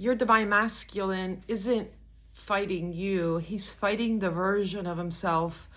Your divine masculine isn't fighting you. He's fighting the version of himself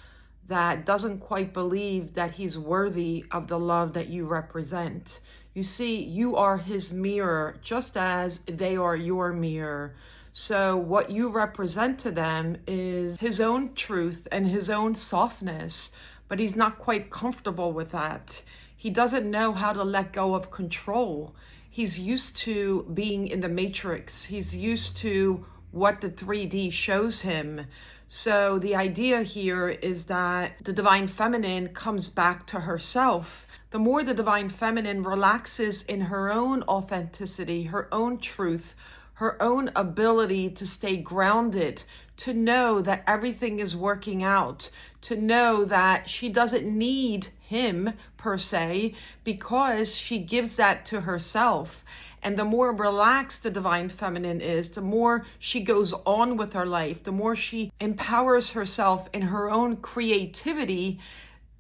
that doesn't quite believe that he's worthy of the love that you represent. You see, you are his mirror, just as they are your mirror. So what you represent to them is his own truth and his own softness, but he's not quite comfortable with that. He doesn't know how to let go of control. He's used to being in the matrix. He's used to what the 3D shows him. So the idea here is that the divine feminine comes back to herself. The more the divine feminine relaxes in her own authenticity, her own truth, her own ability to stay grounded, to know that everything is working out, to know that she doesn't need him per se, because she gives that to herself. And the more relaxed the divine feminine is, the more she goes on with her life, the more she empowers herself in her own creativity,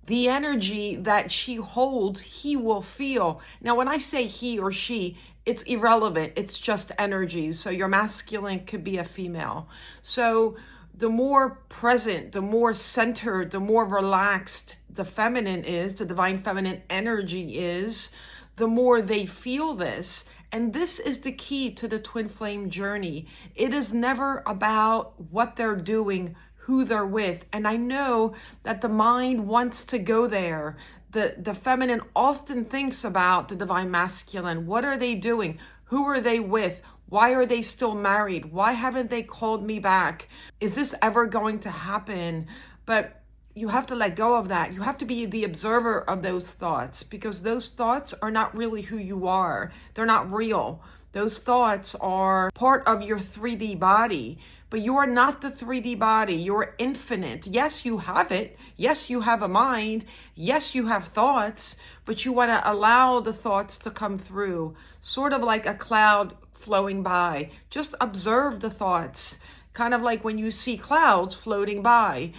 the energy that she holds, he will feel. Now, when I say he or she, it's irrelevant. It's just energy. So your masculine could be a female. So the more present, the more centered, the more relaxed the feminine is, the divine feminine energy is, the more they feel this. And this is the key to the twin flame journey. It is never about what they're doing, who they're with. And I know that the mind wants to go there. The feminine often thinks about the divine masculine. What are they doing? Who are they with? Why are they still married? Why haven't they called me back? Is this ever going to happen? But you have to let go of that. You have to be the observer of those thoughts, because those thoughts are not really who you are. They're not real. Those thoughts are part of your 3D body, but you are not the 3D body. You're infinite. Yes, you have it. Yes, you have a mind. Yes, you have thoughts, but you want to allow the thoughts to come through, sort of like a cloud flowing by. Just observe the thoughts, kind of like when you see clouds floating by.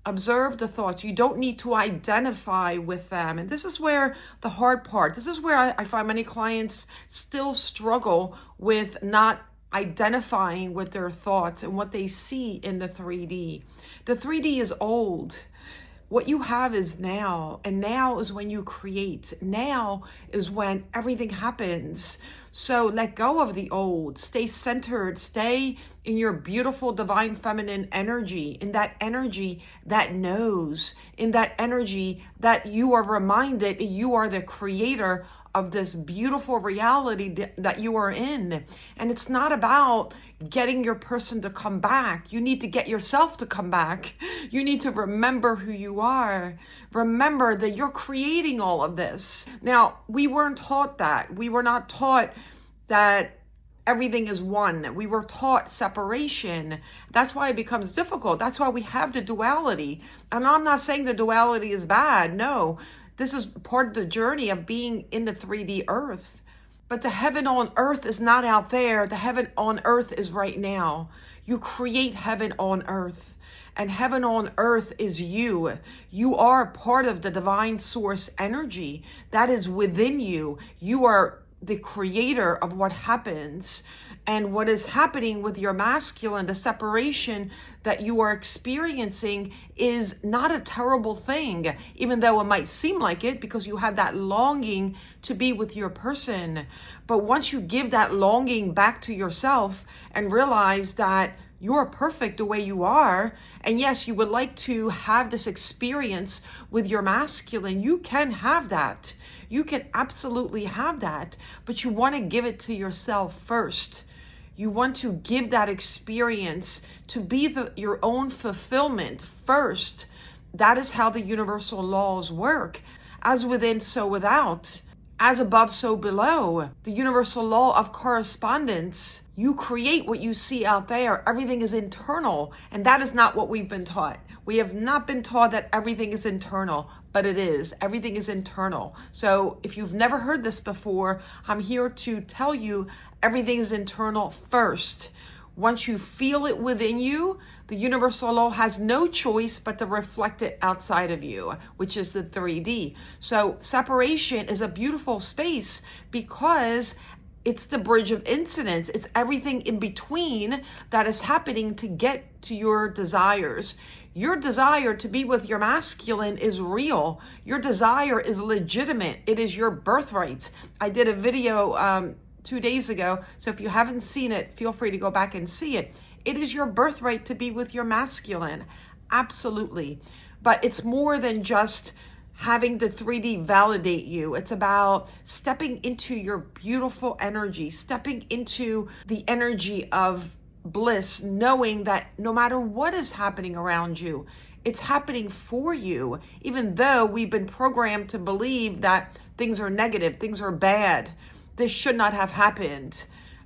Observe the thoughts. You don't need to identify with them. And this is where the hard part, this is where I find many clients still struggle with not identifying with their thoughts and what they see in the 3D. The 3D is old. What you have is now, and now is when you create. Now is when everything happens. So let go of the old, stay centered, stay in your beautiful divine feminine energy, in that energy that knows, in that energy that you are reminded you are the creator of this beautiful reality that you are in. And it's not about getting your person to come back. You need to get yourself to come back. You need to remember who you are. Remember that you're creating all of this. Now, we weren't taught that. We were not taught that everything is one. We were taught separation. That's why it becomes difficult. That's why we have the duality. And I'm not saying the duality is bad. No. This is part of the journey of being in the 3D earth. But the heaven on earth is not out there. The heaven on earth is right now. You create heaven on earth. And heaven on earth is you. You are part of the divine source energy that is within you. You are the creator of what happens. And what is happening with your masculine, the separation that you are experiencing, is not a terrible thing, even though it might seem like it, because you have that longing to be with your person. But once you give that longing back to yourself and realize that you're perfect the way you are, and yes, you would like to have this experience with your masculine, you can have that. You can absolutely have that, but you want to give it to yourself first. You want to give that experience to be your own fulfillment first. That is how the universal laws work. As within, so without. As above, so below. The universal law of correspondence. You create what you see out there. Everything is internal. And that is not what we've been taught. We have not been taught that everything is internal, but it is. Everything is internal. So if you've never heard this before, I'm here to tell you everything is internal first. Once you feel it within you, the universal law has no choice but to reflect it outside of you, which is the 3D. So separation is a beautiful space because It's the bridge of incidents. It's everything in between that is happening to get to your desires. Your desire to be with your masculine is real. Your desire is legitimate. It is your birthright. I did a video 2 days ago, so if you haven't seen it, feel free to go back and see it. It is your birthright to be with your masculine. Absolutely. But it's more than just having the 3D validate you. It's about stepping into your beautiful energy, stepping into the energy of bliss, knowing that no matter what is happening around you, it's happening for you, even though we've been programmed to believe that things are negative, things are bad, this should not have happened.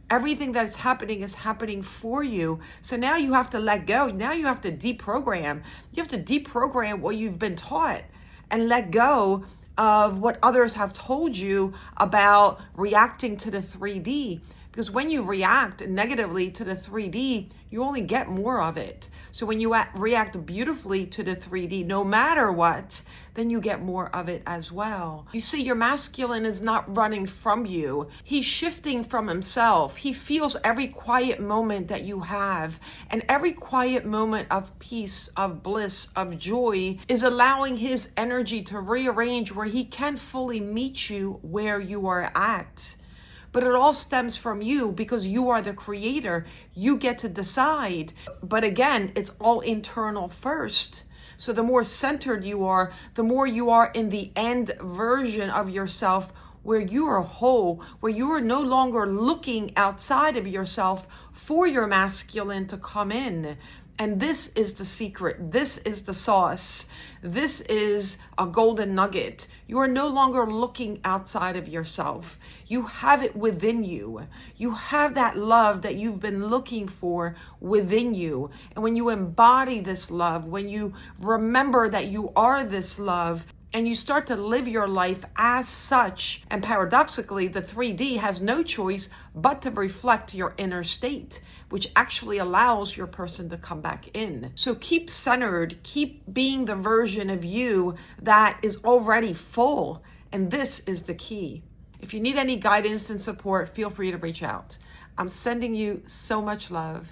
Everything that's happening is happening for you. So now you have to let go. Now you have to deprogram. You have to deprogram what you've been taught and let go of what others have told you about reacting to the 3D. Because when you react negatively to the 3D, you only get more of it. So when you react beautifully to the 3D, no matter what, then you get more of it as well. You see, your masculine is not running from you. He's shifting from himself. He feels every quiet moment that you have. And every quiet moment of peace, of bliss, of joy is allowing his energy to rearrange where he can fully meet you where you are at. But it all stems from you because you are the creator. You get to decide. But again, it's all internal first. So the more centered you are, the more you are in the end version of yourself where you are whole, where you are no longer looking outside of yourself for your masculine to come in. And this is the secret. This is the sauce. This is a golden nugget. You are no longer looking outside of yourself. You have it within you. You have that love that you've been looking for within you. And when you embody this love, when you remember that you are this love, and you start to live your life as such, and paradoxically, the 3D has no choice but to reflect your inner state, which actually allows your person to come back in. So keep centered, keep being the version of you that is already full, and this is the key. If you need any guidance and support, feel free to reach out. I'm sending you so much love.